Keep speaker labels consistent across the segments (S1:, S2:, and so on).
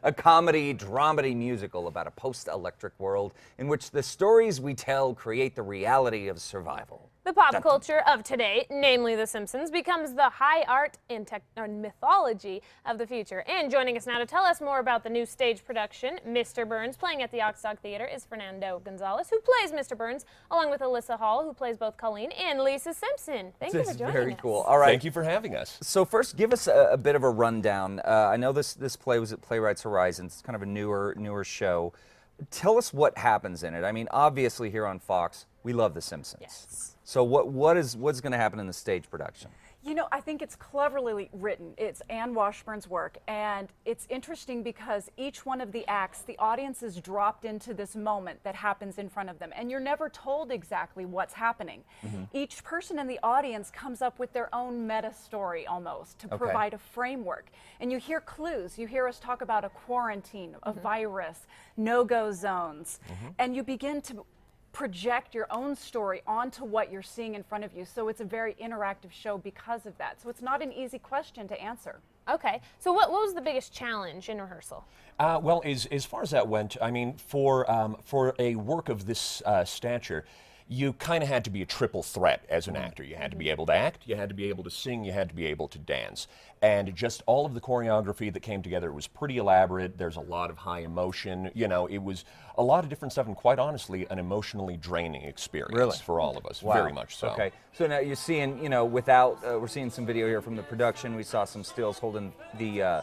S1: a comedy, dramedy musical about a post-electric world in which the stories we tell create the reality of survival.
S2: The pop culture of today, namely The Simpsons, becomes the high art and mythology of the future. And joining us now to tell us more about the new stage production, Mr. Burns, playing at the Aux Dog Theater, is Fernando Gonzalez, who plays Mr. Burns, along with Alyssa Hall, who plays both Colleen, and Lisa Simpson. Thank you for joining us.
S1: Very cool. All right.
S3: Thank you for having us.
S1: So first, give us a bit of a rundown. I know this play was at Playwrights Horizons. It's kind of a newer show. Tell us what happens in it. I mean, obviously here on Fox, we love The Simpsons.
S2: Yes.
S1: So what's going to happen in the stage production?
S4: You know, I think it's cleverly written. It's Anne Washburn's work, and it's interesting because each one of the acts, the audience is dropped into this moment that happens in front of them, and you're never told exactly what's happening. Each person in the audience comes up with their own meta story almost to provide a framework. And you hear clues. You hear us talk about a quarantine, a virus, no-go zones, and you begin to project your own story onto what you're seeing in front of you. So it's a very interactive show because of that. So it's not an easy question to answer.
S2: Okay, so what was the biggest challenge in rehearsal?
S3: Well, as far as that went, I mean, for a work of this stature, you kind of had to be a triple threat as an actor. You had to be able to act, you had to be able to sing, you had to be able to dance. And just all of the choreography that came together was pretty elaborate. There's a lot of high emotion. You know, it was a lot of different stuff, and quite honestly, an emotionally draining experience for all of us. Very much so.
S1: Okay, so now you're seeing, you know, we're seeing some video here from the production. We saw some stills holding the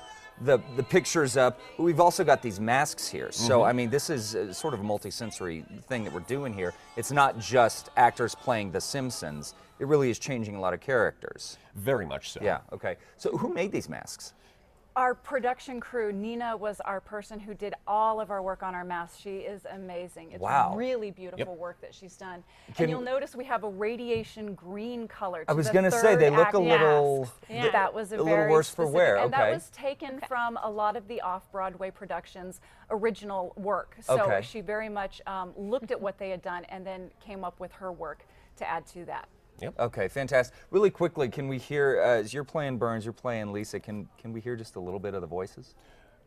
S1: pictures up. But we've also got these masks here. So, I mean, this is sort of a multi-sensory thing that we're doing here. It's not just actors playing The Simpsons. It really is changing a lot of characters.
S3: Very much so.
S1: Yeah, okay. So who made these masks?
S4: Our production crew, Nina was our person who did all of our work on our masks. She is amazing. It's really beautiful work that she's done. And you'll notice we have a radiation green color to
S1: I was going to say, they look a little,
S4: that was a
S1: little
S4: very
S1: worse for wear.
S4: And that was taken from a lot of the off-Broadway productions' original work. So she very much looked at what they had done and then came up with her work to add to that.
S1: Okay, fantastic. Really quickly, can we hear, as you're playing Burns, you're playing Lisa, can we hear just a little bit of the voices?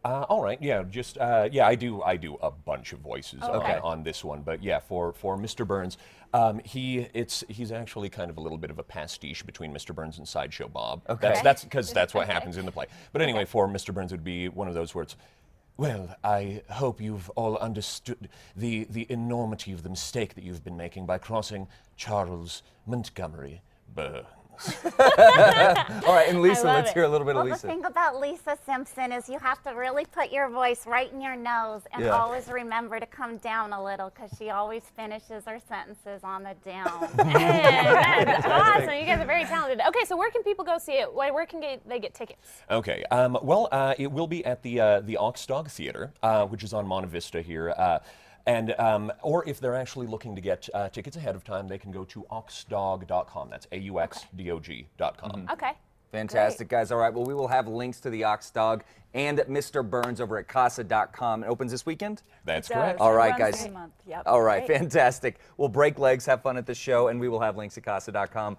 S3: All right, yeah, just, yeah, I do a bunch of voices on this one, but yeah, for Mr. Burns, he's actually kind of a little bit of a pastiche between Mr. Burns and Sideshow Bob.
S1: Okay.
S3: That's because that's what happens in the play. But anyway, for Mr. Burns, it would be one of those words. Well, I hope you've all understood the enormity of the mistake that you've been making by crossing Charles Montgomery Burns.
S1: All right, and Lisa, let's hear a little bit of Lisa.
S5: The thing about Lisa Simpson is you have to really put your voice right in your nose and always remember to come down a little because she always finishes her sentences on the down.
S2: That's awesome. You guys are very talented. Okay, so where can people go see it? Where can they get tickets?
S3: Okay, well, it will be at the Aux Dog Theater, which is on Monte Vista here. And or if they're actually looking to get tickets ahead of time, they can go to auxdog.com. That's AUXDOG.com.
S2: Okay.
S1: Fantastic, guys. All right, well, we will have links to the Aux Dog and Mr. Burns over at casa.com. It opens this weekend?
S3: That's correct.
S1: All right, guys.
S4: Yep.
S1: All right, fantastic. We'll break legs, have fun at the show, and we will have links at casa.com.